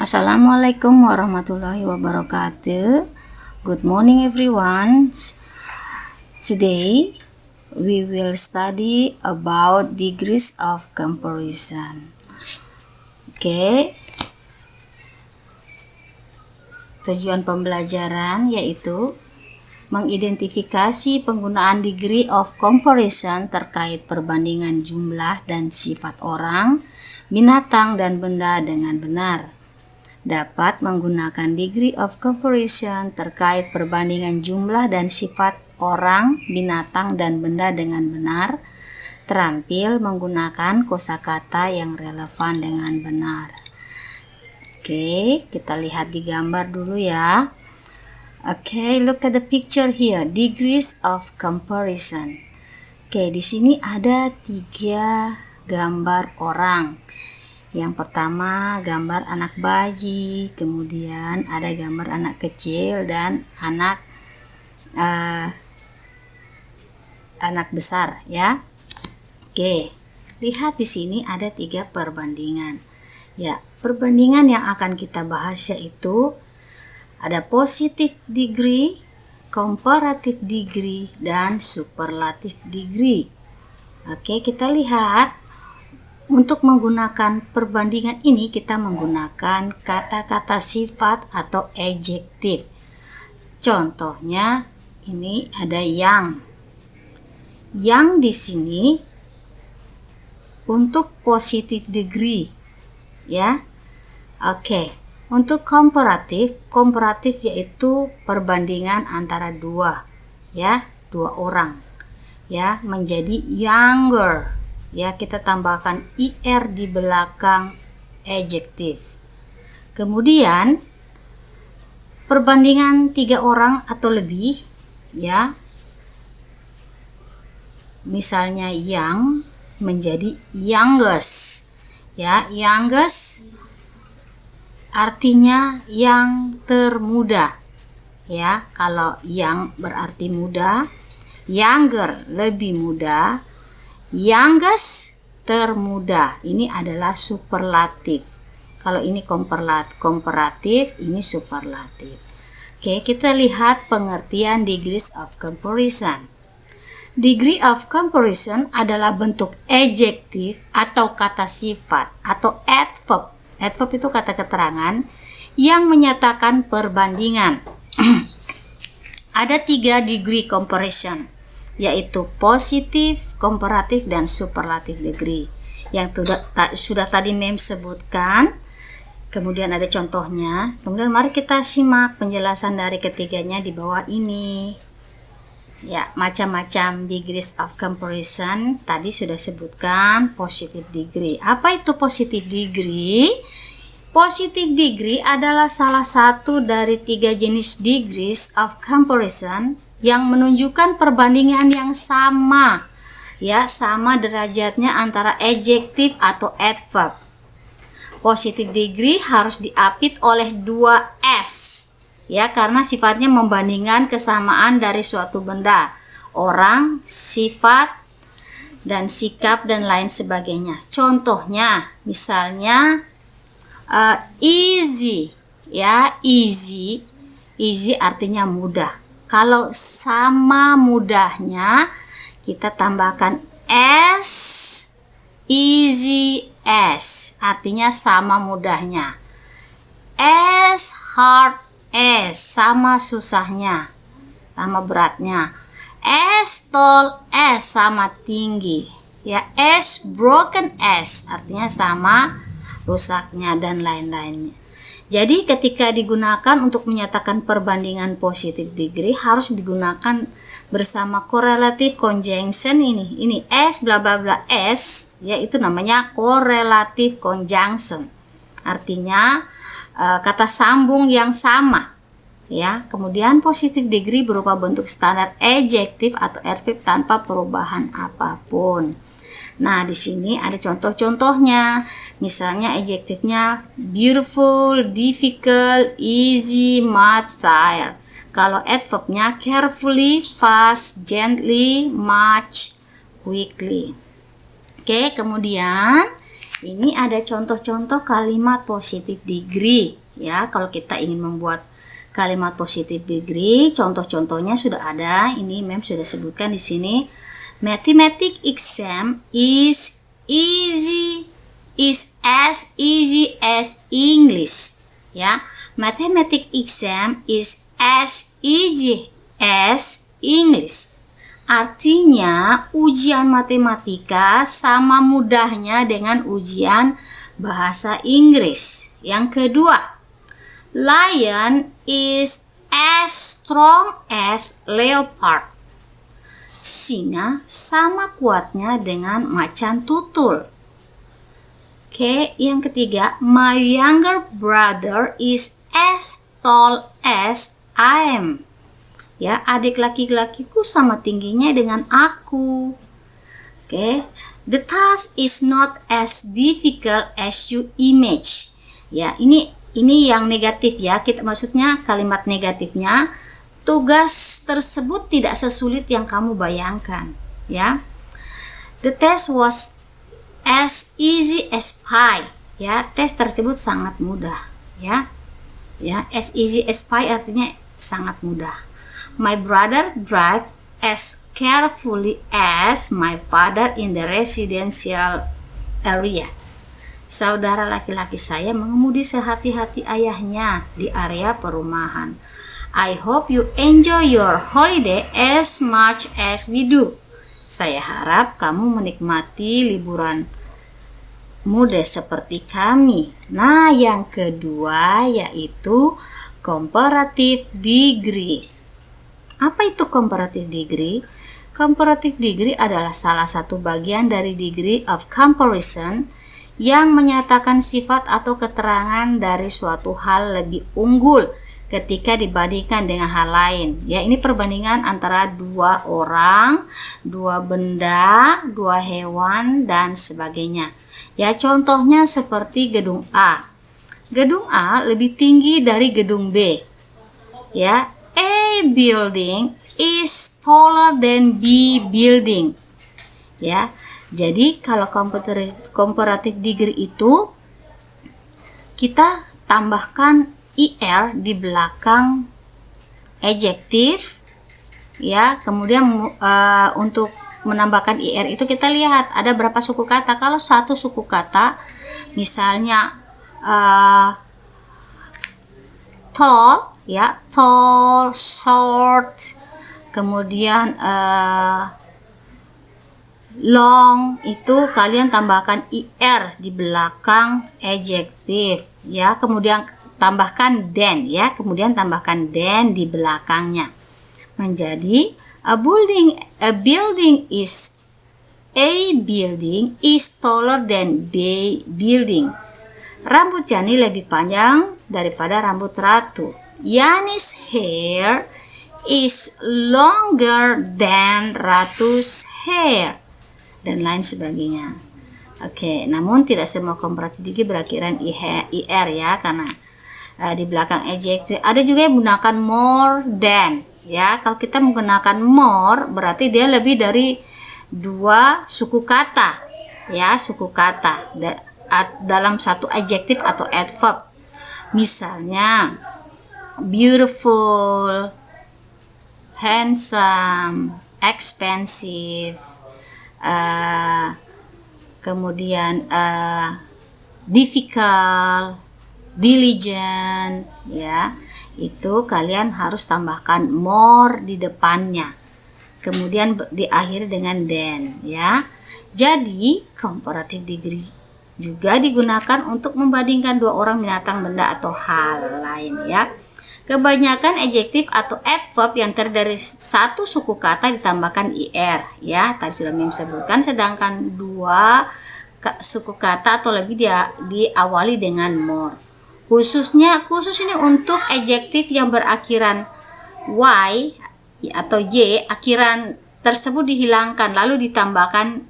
Assalamualaikum warahmatullahi wabarakatuh. Good morning everyone. Today we will study about degrees of comparison. Tujuan pembelajaran yaitu mengidentifikasi penggunaan degree of comparison terkait perbandingan jumlah dan sifat orang, binatang, dan benda dengan benar. Dapat menggunakan degree of comparison terkait perbandingan jumlah dan sifat orang, binatang, dan benda dengan benar, terampil menggunakan kosakata yang relevan dengan benar. Kita lihat di gambar dulu ya. Look at the picture here, degrees of comparison. Di sini ada 3 gambar orang. Yang pertama gambar anak bayi, kemudian ada gambar anak kecil dan anak besar ya. Lihat di sini ada 3 perbandingan. Ya, perbandingan yang akan kita bahas yaitu ada positive degree, comparative degree, dan superlative degree. Kita lihat. Untuk menggunakan perbandingan ini kita menggunakan kata-kata sifat atau adjektif. Contohnya ini ada yang. Yang di sini untuk positive degree ya. Untuk komparatif yaitu perbandingan antara dua orang ya, menjadi younger. Ya, kita tambahkan IR di belakang adjektif. Kemudian perbandingan 3 orang atau lebih ya. Misalnya yang menjadi youngest. Ya, youngest artinya yang termuda. Ya, kalau yang berarti muda, younger lebih muda, youngest termuda. Ini adalah superlatif. Kalau ini komparatif, ini superlatif. Kita lihat pengertian degrees of comparison. Degree of comparison adalah bentuk adjektif atau kata sifat atau adverb. Adverb itu kata keterangan yang menyatakan perbandingan. Ada 3 degree comparison, yaitu positif, komparatif, dan superlatif degree. Yang sudah tadi Mem sebutkan. Kemudian ada contohnya. Kemudian mari kita simak penjelasan dari ketiganya di bawah ini. Ya, macam-macam degrees of comparison. Tadi sudah sebutkan positive degree. Apa itu positive degree? Positive degree adalah salah satu dari 3 jenis degrees of comparison yang menunjukkan perbandingan yang sama ya, sama derajatnya antara adjektif atau adverb. Positive degree harus diapit oleh 2 S ya, karena sifatnya membandingkan kesamaan dari suatu benda, orang, sifat, dan sikap, dan lain sebagainya. Contohnya misalnya easy ya, easy artinya mudah. Kalau sama mudahnya kita tambahkan S, easy S, artinya sama mudahnya. S, hard S, sama susahnya, sama beratnya. S, tall S, sama tinggi. Ya, S, broken S, artinya sama rusaknya, dan lain-lainnya. Jadi ketika digunakan untuk menyatakan perbandingan positive degree harus digunakan bersama correlative conjunction ini. Ini S bla bla bla S ya, itu namanya correlative conjunction. Artinya kata sambung yang sama ya. Kemudian positive degree berupa bentuk standar adjektif atau adverb tanpa perubahan apapun. Nah, di sini ada contoh-contohnya. Misalnya adjektifnya beautiful, difficult, easy, much, tired. Kalau adverbnya carefully, fast, gently, much, quickly. Kemudian Ini ada contoh-contoh kalimat positive degree ya. Kalau kita ingin membuat kalimat positive degree, contoh-contohnya sudah ada. Ini Mem sudah sebutkan di sini. Mathematics exam is as easy as English. Ya, mathematics exam is as easy as English. Artinya ujian matematika sama mudahnya dengan ujian bahasa Inggris. Yang kedua, lion is as strong as leopard. Singa sama kuatnya dengan macan tutul. Oke, yang ketiga, my younger brother is as tall as I am. Ya, adik laki-lakiku sama tingginya dengan aku. Oke, the task is not as difficult as you image. Ya, ini yang negatif ya. Maksudnya kalimat negatifnya, tugas tersebut tidak sesulit yang kamu bayangkan, ya. The test was as easy as pie. Ya, tes tersebut sangat mudah, ya. Ya, as easy as pie artinya sangat mudah. My brother drive as carefully as my father in the residential area. Saudara laki-laki saya mengemudi sehati-hati ayahnya di area perumahan. I hope you enjoy your holiday as much as we do. Saya harap kamu menikmati liburan muda seperti kami. Nah, yang kedua yaitu comparative degree. Apa itu comparative degree? Comparative degree adalah salah satu bagian dari degree of comparison yang menyatakan sifat atau keterangan dari suatu hal lebih unggul ketika dibandingkan dengan hal lain. Ya, ini perbandingan antara dua orang, dua benda, dua hewan, dan sebagainya. Ya, contohnya seperti gedung A. Gedung A lebih tinggi dari gedung B. Ya, A building is taller than B building. Ya, jadi kalau comparative degree itu kita tambahkan IR di belakang adjektif, ya. Kemudian untuk menambahkan IR itu kita lihat ada berapa suku kata. Kalau satu suku kata, misalnya tall, ya, tall, short, kemudian long, itu kalian tambahkan IR di belakang adjektif, ya. Kemudian tambahkan than, ya. Kemudian tambahkan than di belakangnya. Menjadi a building is taller than B building. Rambut Yani lebih panjang daripada rambut Ratu. Yani's hair is longer than Ratu's hair, dan lain sebagainya. Oke, namun tidak semua comparative degree berakhiran IR, ya, karena di belakang adjective ada juga yang menggunakan more than, ya. Kalau kita menggunakan more berarti dia lebih dari dua suku kata, ya, suku kata dalam satu adjektif atau adverb. Misalnya beautiful, handsome, expensive, kemudian difficult, diligent, ya. Itu kalian harus tambahkan more di depannya. Kemudian diakhiri dengan than, ya. Jadi comparative degree juga digunakan untuk membandingkan dua orang, binatang, benda, atau hal lain, ya. Kebanyakan adjektif atau adverb yang terdiri dari satu suku kata ditambahkan IR, ya. Tadi sudah Mim sebutkan. Sedangkan dua suku kata atau lebih diawali dengan more. Khusus ini untuk adjektif yang berakhiran Y atau Y, akhiran tersebut dihilangkan lalu ditambahkan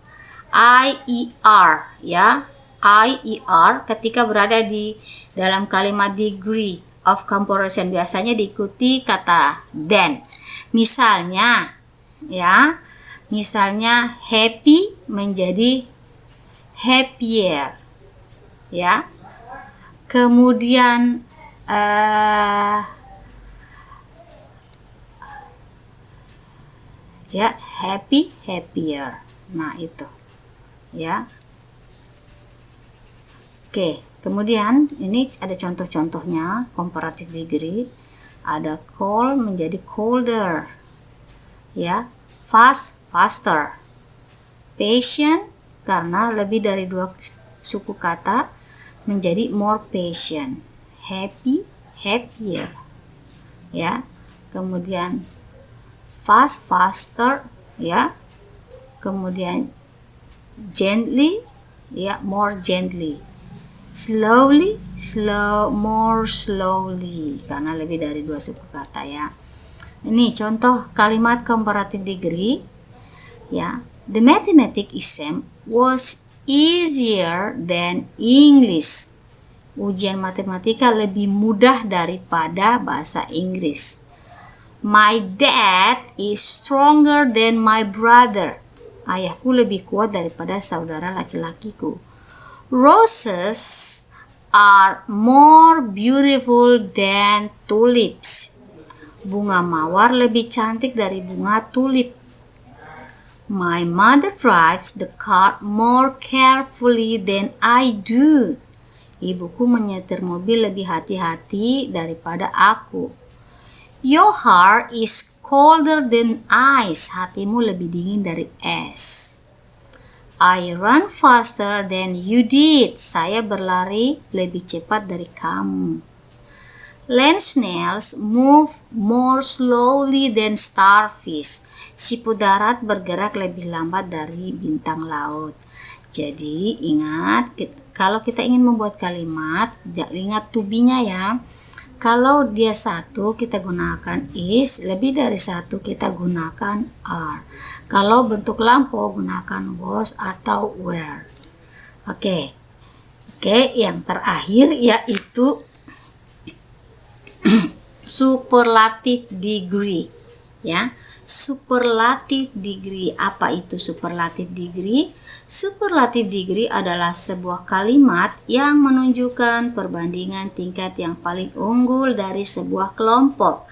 IER, ya. IER ketika berada di dalam kalimat degree of comparison, biasanya diikuti kata than. Misalnya, ya, misalnya happy menjadi happier, ya. Kemudian ya, happy, happier. Nah, itu ya. Oke, kemudian ini ada contoh-contohnya comparative degree. Ada cold menjadi colder, ya. Fast, faster. Patient karena lebih dari 2 suku kata menjadi more patient. Happy, happier, ya. Kemudian fast, faster, ya. Kemudian gently, ya, more gently. Slowly, more slowly karena lebih dari 2 suku kata, ya. Ini contoh kalimat comparative degree, ya. The mathematics exam was easier than English. Ujian matematika lebih mudah daripada bahasa Inggris. My dad is stronger than my brother. Ayahku lebih kuat daripada saudara laki-lakiku. Roses are more beautiful than tulips. Bunga mawar lebih cantik dari bunga tulip. My mother drives the car more carefully than I do. Ibuku menyetir mobil lebih hati-hati daripada aku. Your heart is colder than ice. Hatimu lebih dingin dari es. I run faster than you did. Saya berlari lebih cepat dari kamu. Land snails move more slowly than starfish. Siput darat bergerak lebih lambat dari bintang laut. Jadi ingat, kalau kita ingin membuat kalimat, ingat to be-nya ya. Kalau dia satu kita gunakan is, lebih dari satu kita gunakan are. Kalau bentuk lampau gunakan was atau were. Oke, yang terakhir yaitu superlative degree, ya. Superlative degree, apa itu superlative degree? Superlative degree adalah sebuah kalimat yang menunjukkan perbandingan tingkat yang paling unggul dari sebuah kelompok.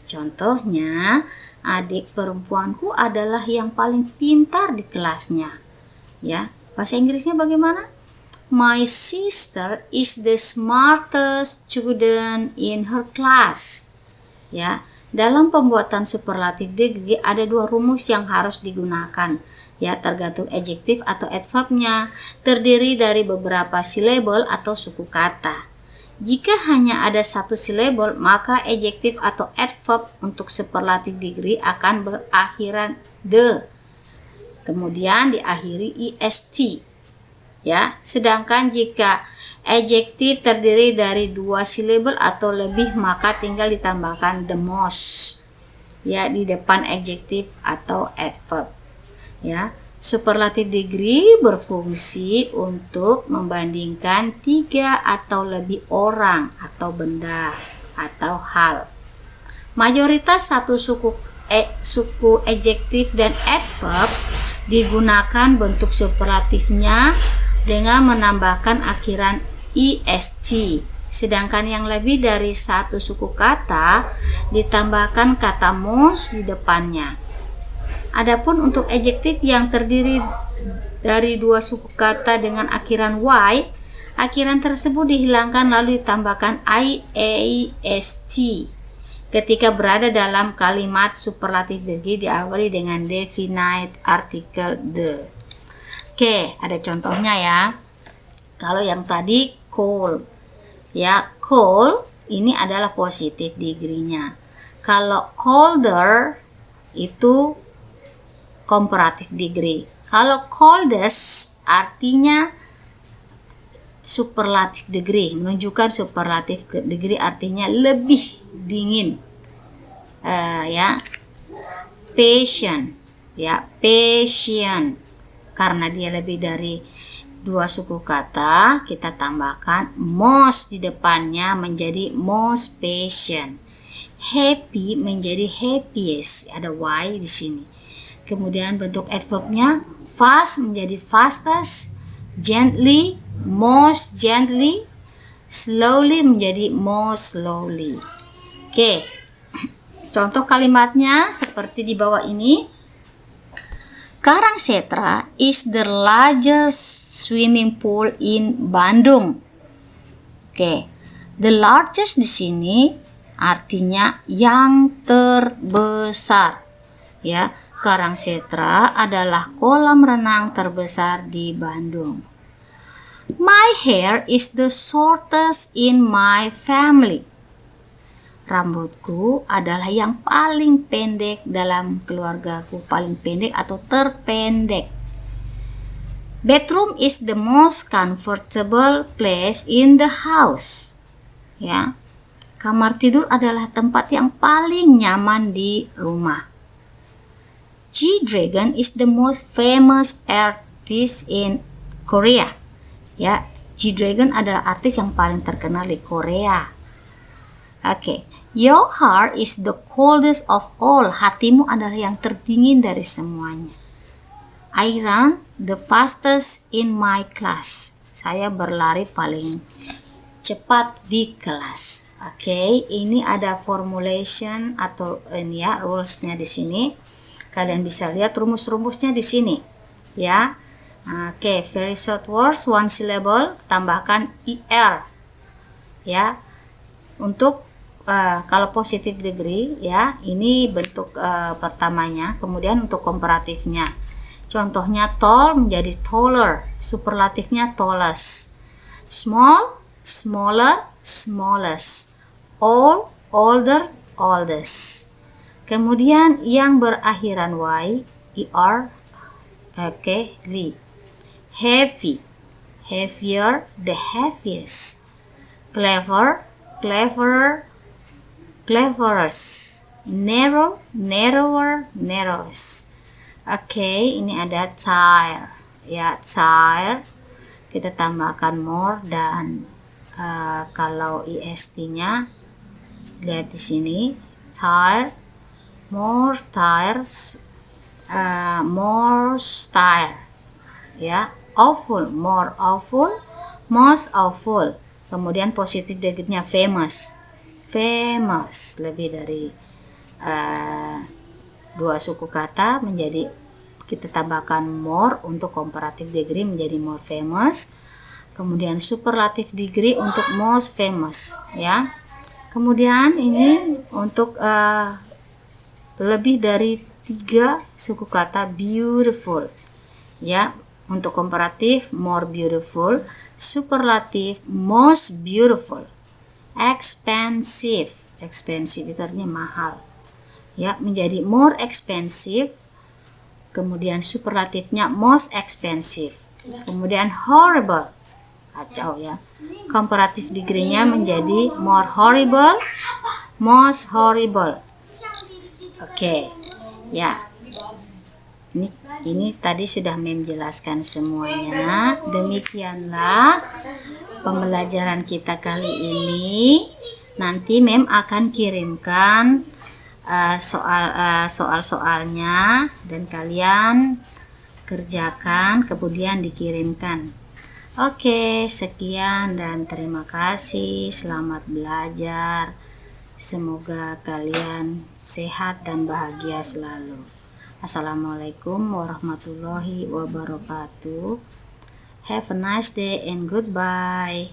Contohnya, adik perempuanku adalah yang paling pintar di kelasnya. Ya, bahasa Inggrisnya bagaimana? My sister is the smartest student in her class. Ya, dalam pembuatan superlative degree ada 2 rumus yang harus digunakan. Ya, tergantung adjektif atau adverb-nya, terdiri dari beberapa syllable atau suku kata. Jika hanya ada 1 syllable, maka adjektif atau adverb untuk superlative degree akan berakhiran the, kemudian diakhiri est. Ya, sedangkan jika adjektif terdiri dari 2 syllable atau lebih, maka tinggal ditambahkan the most, ya, di depan adjektif atau adverb. Ya, superlative degree berfungsi untuk membandingkan 3 atau lebih orang atau benda atau hal. Mayoritas suku adjektif dan adverb digunakan bentuk superlatifnya dengan menambahkan akhiran est, sedangkan yang lebih dari 1 suku kata ditambahkan kata most di depannya. Adapun untuk adjektif yang terdiri dari 2 suku kata dengan akhiran y, akhiran tersebut dihilangkan lalu ditambahkan iast ketika berada dalam kalimat superlative degree diawali dengan definite article the. Oke, ada contohnya ya. Kalau yang tadi cold, ya, cold ini adalah positive degree-nya. Kalau colder itu comparative degree. Kalau coldest artinya superlative degree, menunjukkan superlative degree artinya lebih dingin. Ya, patient, ya, patient karena dia lebih dari 2 suku kata, kita tambahkan most di depannya menjadi most patient. Happy menjadi happiest, ada y di sini. Kemudian bentuk adverb-nya fast menjadi fastest, gently most gently, slowly menjadi more slowly. Oke, contoh kalimatnya seperti di bawah ini. Karangsetra is the largest swimming pool in Bandung. Oke, the largest di sini artinya yang terbesar. Ya, Karangsetra adalah kolam renang terbesar di Bandung. My hair is the shortest in my family. Rambutku adalah yang paling pendek dalam keluargaku, paling pendek atau terpendek. Bedroom is the most comfortable place in the house. Ya, kamar tidur adalah tempat yang paling nyaman di rumah. G-Dragon is the most famous artist in Korea. Ya, G-Dragon adalah artis yang paling terkenal di Korea. Oke, your heart is the coldest of all. Hatimu adalah yang terdingin dari semuanya. I run the fastest in my class. Saya berlari paling cepat di kelas. Oke, ini ada formulation atau ini ya, rulesnya di sini. Kalian bisa lihat rumus-rumusnya di sini, ya. Oke, very short words, one syllable, tambahkan er, ya. Untuk kalau positive degree, ya, ini bentuk pertamanya. Kemudian untuk komparatifnya, contohnya tall menjadi taller, superlatifnya tallest. Small, smaller, smallest. Old, older, oldest. Kemudian yang berakhiran y, er, oke, li. Heavy, heavier, the heaviest. Clever, cleverer, cleverest. Narrow, narrower, narrowest. Oke, ini ada tire, ya, tire. Kita tambahkan more dan kalau est-nya lihat di sini, tire, more tires, more style, ya. Awful, more awful, most awful. Kemudian positif degree-nya famous, famous, lebih dari dua suku kata menjadi kita tambahkan more untuk comparative degree menjadi more famous. Kemudian superlative degree untuk most famous, ya. Kemudian ini untuk lebih dari 3 suku kata beautiful, ya. Untuk komparatif more beautiful, superlatif most beautiful, expensive, expensive itu artinya mahal, ya, menjadi more expensive. Kemudian superlatifnya most expensive. Kemudian horrible, kacau, ya. Komparatif degree-nya menjadi more horrible, most horrible. Oke, ya. Ini tadi sudah Mem jelaskan semuanya. Demikianlah pembelajaran kita kali ini. Nanti Mem akan kirimkan soal-soalnya dan kalian kerjakan kemudian dikirimkan. Oke, sekian dan terima kasih. Selamat belajar. Semoga kalian sehat dan bahagia selalu. Assalamualaikum warahmatullahi wabarakatuh. Have a nice day and goodbye.